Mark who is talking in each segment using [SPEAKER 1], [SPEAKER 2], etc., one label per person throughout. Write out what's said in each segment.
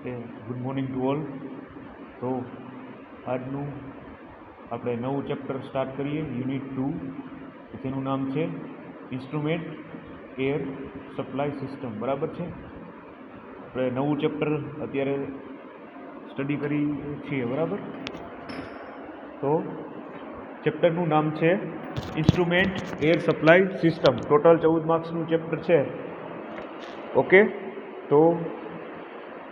[SPEAKER 1] Good morning to all. તો આજનું આપણે નવું ચેપ્ટર સ્ટાર્ટ કરીએ, યુનિટ 2, જેનું નામ છે ઇન્સ્ટ્રુમેન્ટ એર સપ્લાય સિસ્ટમ. બરાબર છે. આપણે નવું ચેપ્ટર અત્યારે સ્ટડી કરી છીએ. બરાબર. તો ચેપ્ટરનું નામ છે instrument air supply system. Total 14 માર્ક્સનું ચેપ્ટર છે. ઓકે, તો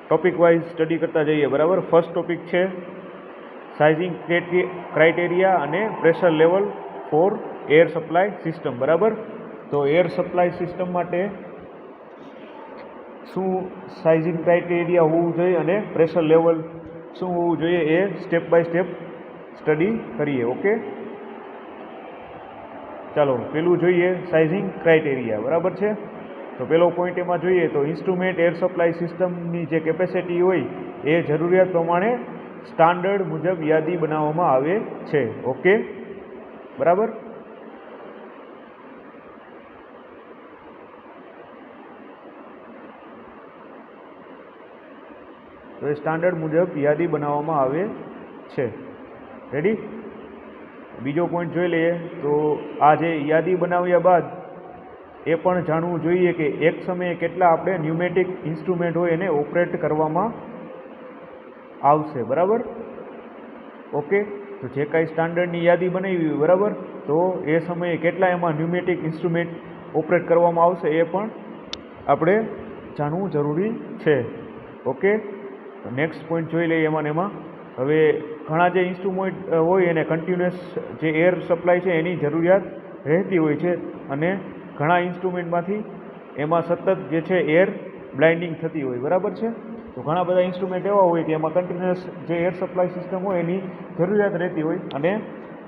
[SPEAKER 1] ટોપિક વાઇઝ સ્ટડી કરતા જઈએ. બરાબર. ફર્સ્ટ ટોપિક છે સાઇઝિંગ ક્રાઇટેરિયા અને pressure level four air supply system. બરાબર. તો એર સપ્લાય સિસ્ટમ માટે શું સાઇઝિંગ ક્રાઇટેરિયા હોવું જોઈએ અને પ્રેશર લેવલ શું હોવું જોઈએ એ સ્ટેપ બાય સ્ટેપ સ્ટડી કરીએ. ઓકે, ચાલો પેલું જોઈએ સાઇઝિંગ ક્રાઇટેરિયા. બરાબર છે. તો પેલો પોઈન્ટ એમાં જોઈએ તો ઇન્સ્ટ્રુમેન્ટ એર સપ્લાય સિસ્ટમની જે કેપેસિટી હોય એ જરૂરિયાત પ્રમાણે સ્ટાન્ડર્ડ મુજબ યાદી બનાવવામાં આવે છે. ઓકે, બરાબર. તો એ સ્ટાન્ડર્ડ મુજબ યાદી બનાવવામાં આવે છે. રેડી. બીજો પોઈન્ટ જોઈ લઈએ. તો આ જે યાદી બનાવ્યા બાદ એ પણ જાણવું જોઈએ કે એક સમયે કેટલા આપણે ન્યુમેટિક ઇન્સ્ટ્રુમેન્ટ હોય એને ઓપરેટ કરવામાં આવશે. બરાબર. ઓકે, તો જે કાંઈ સ્ટાન્ડર્ડની યાદી બનાવી, બરાબર, તો એ સમયે કેટલા એમાં ન્યુમેટિક ઇન્સ્ટ્રુમેન્ટ ઓપરેટ કરવામાં આવશે એ પણ આપણે જાણવું જરૂરી છે. ઓકે, તો નેક્સ્ટ પોઈન્ટ જોઈ લઈએ એમાં. હવે ઘણા જે ઇન્સ્ટ્રુમેન્ટ હોય એને કન્ટિન્યુઅસ જે એર સપ્લાય છે એની જરૂરિયાત રહેતી હોય છે, અને ઘણા ઇન્સ્ટ્રુમેન્ટમાંથી એમાં સતત જે છે એર બ્લાઇન્ડિંગ થતી હોય. બરાબર છે. તો ઘણા બધા ઇન્સ્ટ્રુમેન્ટ એવા હોય કે એમાં કન્ટિન્યુઅસ જે એર સપ્લાય સિસ્ટમ હોય એની જરૂરિયાત રહેતી હોય, અને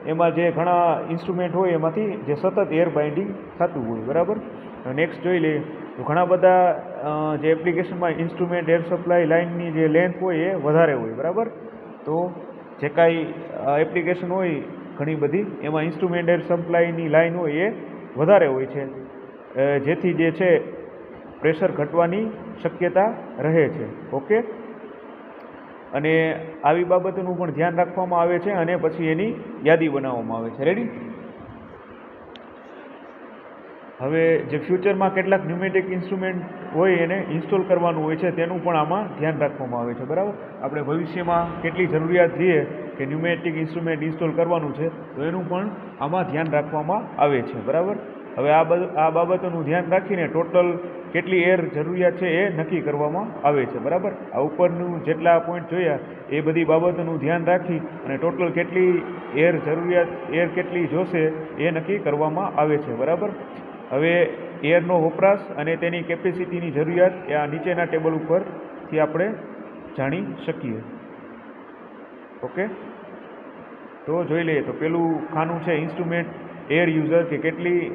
[SPEAKER 1] એમાં જે ઘણા ઇન્સ્ટ્રુમેન્ટ હોય એમાંથી જે સતત એર બાઇન્ડિંગ થતું હોય. બરાબર. નેક્સ્ટ જોઈ લઈએ. તો ઘણા બધા જે એપ્લિકેશનમાં ઇન્સ્ટ્રુમેન્ટ એર સપ્લાય લાઇનની જે લેન્થ હોય એ વધારે હોય. બરાબર. તો જે કાંઈ એપ્લિકેશન હોય ઘણી બધી એમાં ઇન્સ્ટ્રુમેન્ટ એર સપ્લાયની લાઇન હોય એ વધારે હોય છે, જેથી જે છે પ્રેશર ઘટવાની શક્યતા રહે છે. ઓકે, અને આવી બાબતોનું પણ ધ્યાન રાખવામાં આવે છે અને પછી એની યાદી બનાવવામાં આવે છે. રેડી. હવે જે ફ્યુચરમાં કેટલાક ન્યુમેટિક ઇન્સ્ટ્રુમેન્ટ હોય એને ઇન્સ્ટોલ કરવાનું હોય છે તેનું પણ આમાં ધ્યાન રાખવામાં આવે છે. બરાબર. આપણે ભવિષ્યમાં કેટલી જરૂરિયાત રહીએ કે ન્યુમેટિક ઇન્સ્ટ્રુમેન્ટ ઇન્સ્ટોલ કરવાનું છે તો એનું પણ આમાં ધ્યાન રાખવામાં આવે છે. બરાબર. હવે આ બાબતોનું ધ્યાન રાખીને ટોટલ કેટલી એર જરૂરિયાત છે એ નક્કી કરવામાં આવે છે. બરાબર. આ ઉપરનું જેટલા પોઈન્ટ જોયા એ બધી બાબતોનું ધ્યાન રાખી અને ટોટલ કેટલી એર જરૂરિયાત, એર કેટલી જોશે એ નક્કી કરવામાં આવે છે. બરાબર. હવે એરનો વપરાશ અને તેની કેપેસિટીની જરૂરિયાત એ આ નીચેના ટેબલ ઉપરથી આપણે જાણી શકીએ. ઓકે, તો જોઈ લઈએ. તો પેલું ખાનું છે ઇન્સ્ટ્રુમેન્ટ એર યુઝર, કે કેટલી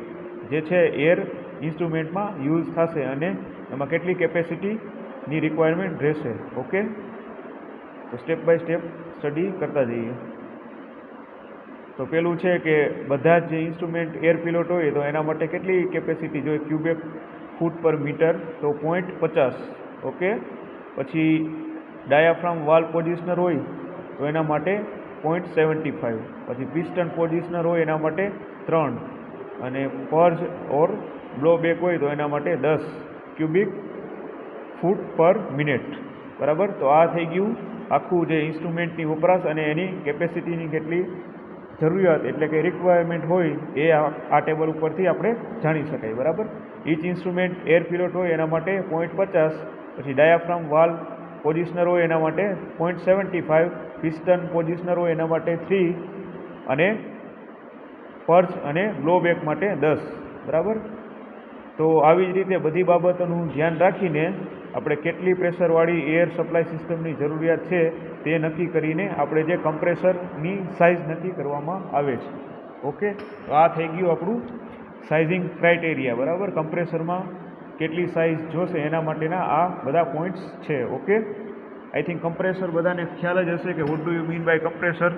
[SPEAKER 1] જે છે એર ઇન્સ્ટ્રુમેન્ટમાં યુઝ થશે અને એમાં કેટલી કેપેસિટીની રિક્વાયરમેન્ટ રહેશે. ઓકે, તો સ્ટેપ બાય સ્ટેપ સ્ટડી કરતા જઈએ. તો પેલું છે કે બધા જ જે ઇન્સ્ટ્રુમેન્ટ એર પિલોટ હોય તો એના માટે કેટલી કેપેસિટી જોઈએ, ક્યુબિક ફૂટ પર મીટર, તો 0.50. ઓકે, પછી ડાયાફ્રામ વાલ્વ પોઝિશનર હોય તો એના માટે 0.75. પછી પિસ્ટન પોઝિશનર હોય એના માટે 3, અને પર્જ ઓર બ્લો બેક હોય તો એના માટે 10 ક્યુબિક ફૂટ પર મિનિટ. બરાબર. તો આ થઈ ગયું આખું જે ઇન્સ્ટ્રુમેન્ટની વપરાશ અને એની કેપેસિટીની કેટલી જરૂરિયાત એટલે કે રિક્વાયરમેન્ટ હોય એ આ ટેબલ ઉપરથી આપણે જાણી શકાય. બરાબર. ઈચ ઇન્સ્ટ્રુમેન્ટ એર પિલોટ હોય એના માટે 0.50, પછી ડાયાફ્રામ વાલ્વ પોઝિશનર હોય એના માટે 0.75, પિસ્ટન પોઝિશનર હોય એના માટે 3, અને પર્ચ અને બ્લો બેક માટે 10. બરાબર. તો આવી જ રીતે બધી બાબતોનું ધ્યાન રાખીને આપણે કેટલી પ્રેશરવાળી એર સપ્લાય સિસ્ટમની જરૂરિયાત છે તે નક્કી કરીને આપણે જે કમ્પ્રેસરની સાઇઝ નક્કી કરવામાં આવે છે. ઓકે, તો આ થઈ ગયું આપણું સાઇઝિંગ ક્રાઇટેરિયા. બરાબર. કમ્પ્રેસરમાં કેટલી સાઇઝ જોશે એના માટેના આ બધા પોઈન્ટ્સ છે. ઓકે, આઈ થિંક કમ્પ્રેસર બધાને ખ્યાલ જ હશે કે what do you mean by compressor.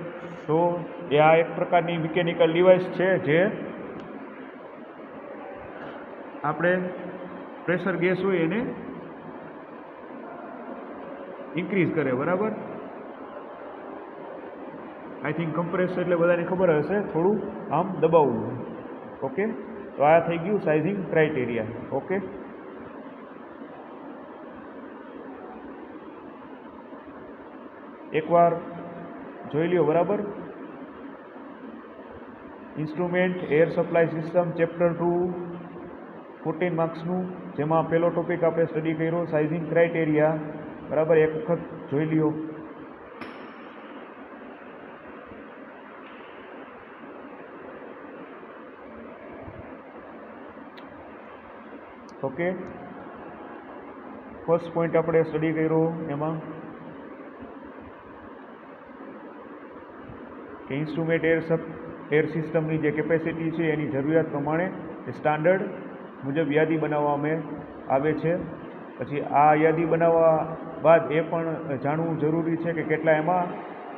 [SPEAKER 1] તો એ આ એક પ્રકારની મિકેનિકલ ડિવાઇસ છે જે આપણે પ્રેશર ગેસ હોય એને ઇન્ક્રીઝ કરે, બરાબર. આઈ થિંક કમ્પ્રેસર એટલે બધાને ખબર હશે, થોડું આમ દબાવવું. ઓકે, તો આ થઈ ગયું સાઇઝિંગ ક્રાઇટેરિયા. ઓકે, એકવાર જોઈ લ્યો, બરાબર. Instrument air supply system chapter 2 14 માર્ક્સનું, જેમાં પહેલો ટોપિક આપણે સ્ટડી કર્યો સાઇઝિંગ ક્રાઇટેરિયા, બરાબર. એક વખત જોઈ લ્યો. ઓકે, ફર્સ્ટ પોઈન્ટ આપણે સ્ટડી કર્યો એમાં કે ઇન્સ્ટ્રુમેન્ટ એર સિસ્ટમની જે કેપેસિટી છે એની જરૂરિયાત પ્રમાણે સ્ટાન્ડર્ડ મુજબ યાદી બનાવવામાં આવે છે. પછી આ યાદી બનાવવા બાદ એ પણ જાણવું જરૂરી છે કે કેટલા એમાં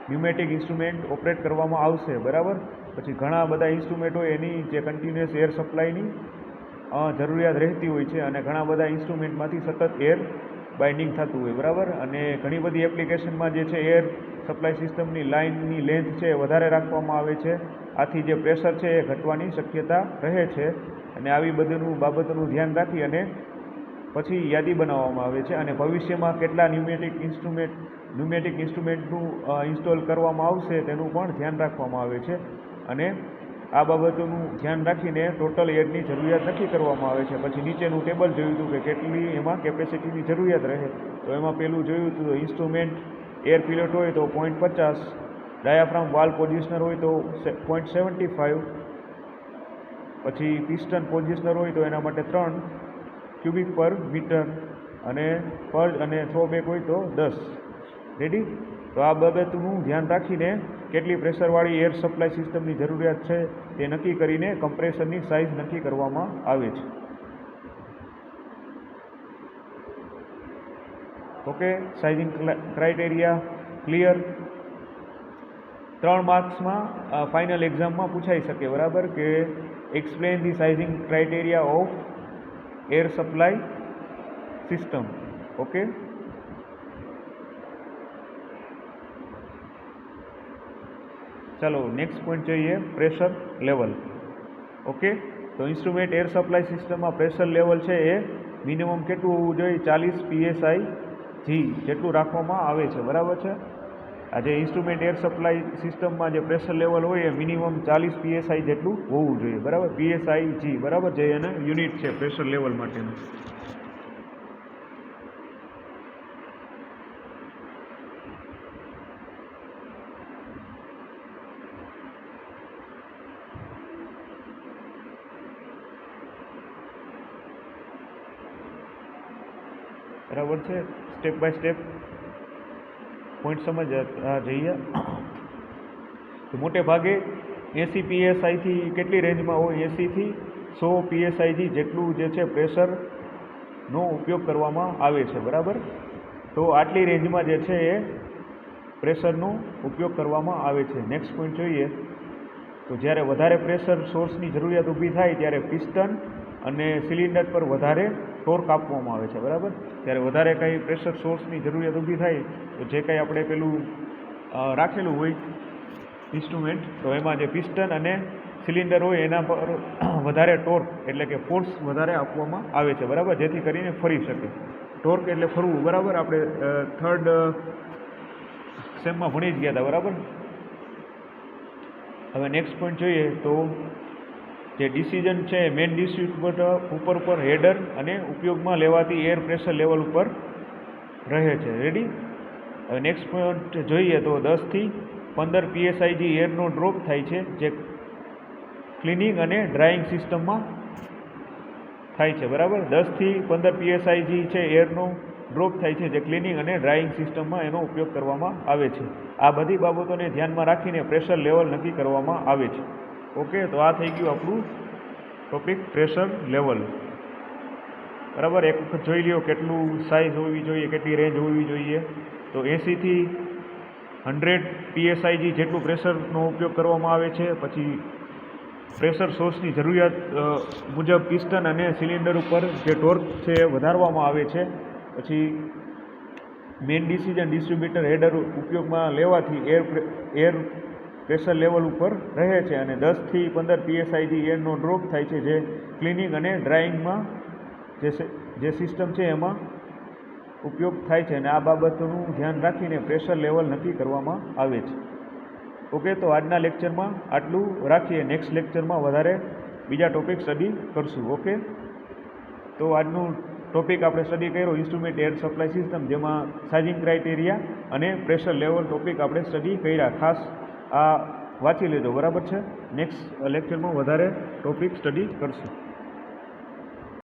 [SPEAKER 1] ન્યુમેટિક ઇન્સ્ટ્રુમેન્ટ ઓપરેટ કરવામાં આવશે, બરાબર. પછી ઘણા બધા ઇન્સ્ટ્રુમેન્ટ હોય એની જે કન્ટિન્યુઅસ એર સપ્લાયની જરૂરિયાત રહેતી હોય છે, અને ઘણા બધા ઇન્સ્ટ્રુમેન્ટમાંથી સતત એર બાઇન્ડિંગ થતું હોય, બરાબર. અને ઘણી બધી એપ્લિકેશનમાં જે છે એર સપ્લાય સિસ્ટમની લાઇનની લેન્થ છે એ વધારે રાખવામાં આવે છે. આથી જે પ્રેશર છે એ ઘટવાની શક્યતા રહે છે. અને આવી બધું બાબતોનું ધ્યાન રાખી અને પછી યાદી બનાવવામાં આવે છે. અને ભવિષ્યમાં કેટલા ન્યુમેટિક ઇન્સ્ટ્રુમેન્ટનું ઇન્સ્ટોલ કરવામાં આવશે તેનું પણ ધ્યાન રાખવામાં આવે છે. અને આ બાબતોનું ધ્યાન રાખીને ટોટલ એરની જરૂરિયાત નક્કી કરવામાં આવે છે. પછી નીચેનું ટેબલ જોયું હતું કે કેટલી એમાં કેપેસિટીની જરૂરિયાત રહે. તો એમાં પહેલું જોયું હતું તો ઇન્સ્ટ્રુમેન્ટ એર પિલોટ હોય તો 0.50, ડાયાફ્રામ વાલ પોઝિશનર હોય તો 0.75, પછી પિસ્ટન પોઝિશનર હોય તો એના માટે 3 ક્યુબિક પર મીટર, અને પર્જ અને થ્રોબેક હોય તો 10. રેડી. તો આ બાબતનું ધ્યાન રાખીને કેટલી પ્રેશરવાળી એર સપ્લાય સિસ્ટમની જરૂરિયાત છે તે નક્કી કરીને કમ્પ્રેસરની સાઇઝ નક્કી કરવામાં આવે છે. Okay, sizing criteria clear. 3 માર્ક્સમાં ફાઇનલ એક્ઝામમાં પૂછાઈ શકે, બરાબર, કે explain the sizing criteria of air supply system. Okay, ચાલો નેક્સ્ટ પોઈન્ટ જોઈએ, પ્રેશર લેવલ. ઓકે, તો ઇન્સ્ટ્રુમેન્ટ એર સપ્લાય સિસ્ટમમાં પ્રેશર લેવલ છે એ મિનિમમ કેટલું હોવું જોઈએ? 40 PSI જેટલું રાખવામાં આવે છે, બરાબર છે. આ જે ઇન્સ્ટ્રુમેન્ટ એર સપ્લાય સિસ્ટમમાં જે પ્રેશર લેવલ હોય એ મિનિમમ 40 PSI જેટલું હોવું જોઈએ, બરાબર. PSI, બરાબર, જે એને યુનિટ છે પ્રેશર લેવલ માટેનું. બરાબર છે. સ્ટેપ બાય સ્ટેપ પોઈન્ટ સમજ જઈએ. તો મોટે ભાગે 80 PSI થી કેટલી રેન્જમાં હોય? 80 થી 100 PSI જેટલું જે છે પ્રેશરનો ઉપયોગ કરવામાં આવે છે, બરાબર. તો આટલી રેન્જમાં જે છે એ પ્રેશરનો ઉપયોગ કરવામાં આવે છે. નેક્સ્ટ પોઈન્ટ જોઈએ તો જ્યારે વધારે પ્રેશર સોર્સની જરૂરિયાત ઊભી થાય ત્યારે પિસ્ટન અને સિલિન્ડર પર વધારે ટોર્ક આપવામાં આવે છે, બરાબર. જ્યારે વધારે કંઈ પ્રેશર સોર્સની જરૂરિયાત ઊભી થાય તો જે કંઈ આપણે પેલું રાખેલું હોય ઇન્સ્ટ્રુમેન્ટ, તો એમાં જે પિસ્ટન અને સિલિન્ડર હોય એના પર વધારે ટોર્ક એટલે કે ફોર્સ વધારે આપવામાં આવે છે, બરાબર, જેથી કરીને ફરી શકે. ટોર્ક એટલે ફરવું, બરાબર. આપણે થર્ડ સેમમાં ભણી જ ગયા હતા, બરાબર. હવે નેક્સ્ટ પોઈન્ટ જોઈએ તો જે ડિસિઝન છે મેઇન ડિસ્ટ્રીબ્યુટર ઉપર હેડર અને ઉપયોગમાં લેવાતી એર પ્રેશર લેવલ ઉપર રહે છે. રેડી. હવે નેક્સ્ટ પોઈન્ટ જોઈએ તો 10 થી 15 PSI એરનો ડ્રોપ થાય છે, જે ક્લિનિંગ અને ડ્રાઇંગ સિસ્ટમમાં થાય છે, બરાબર. 10 થી 15 PSI છે એરનો ડ્રોપ થાય છે, જે ક્લિનિંગ અને ડ્રાઇંગ સિસ્ટમમાં એનો ઉપયોગ કરવામાં આવે છે. આ બધી બાબતોને ધ્યાનમાં રાખીને પ્રેશર લેવલ નક્કી કરવામાં આવે છે. ઓકે, તો આ થઈ ગયું આપણું ટોપિક પ્રેશર લેવલ, બરાબર. એક વખત જોઈ લ્યો કેટલું સાઇઝ હોવી જોઈએ, કેટલી રેન્જ હોવી જોઈએ. તો 80 થી 100 PSI જેટલું પ્રેશરનો ઉપયોગ કરવામાં આવે છે. પછી પ્રેશર સોર્સની જરૂરિયાત મુજબ પિસ્ટન અને સિલિન્ડર ઉપર જે ટોર્ક છે એ વધારવામાં આવે છે. પછી મેઇન ડિસિઝન ડિસ્ટ્રીબ્યુટર હેડર ઉપયોગમાં લેવાથી એર પ્રેશર લેવલ ઉપર રહે છે અને 10 થી 15 PSIથી એરનો ડ્રોપ થાય છે, જે ક્લિનિંગ અને ડ્રાઇંગમાં જે સિસ્ટમ છે એમાં ઉપયોગ થાય છે અને આ બાબતોનું ધ્યાન રાખીને પ્રેશર લેવલ નક્કી કરવામાં આવે છે. ઓકે, તો આજના લેક્ચરમાં આટલું રાખીએ. નેક્સ્ટ લેક્ચરમાં વધારે બીજા ટોપિક સ્ટડી કરશું. ઓકે, તો આજનું ટોપિક આપણે સ્ટડી કર્યો ઇન્સ્ટ્રુમેન્ટ એર સપ્લાય સિસ્ટમ, જેમાં સાઇઝિંગ ક્રાઇટેરિયા અને પ્રેશર લેવલ ટોપિક આપણે સ્ટડી કર્યા. ખાસ આ વાંચી લેજો, બરાબર છે. નેક્સ્ટ લેક્ચરમાં વધારે ટોપિક સ્ટડી કરશું.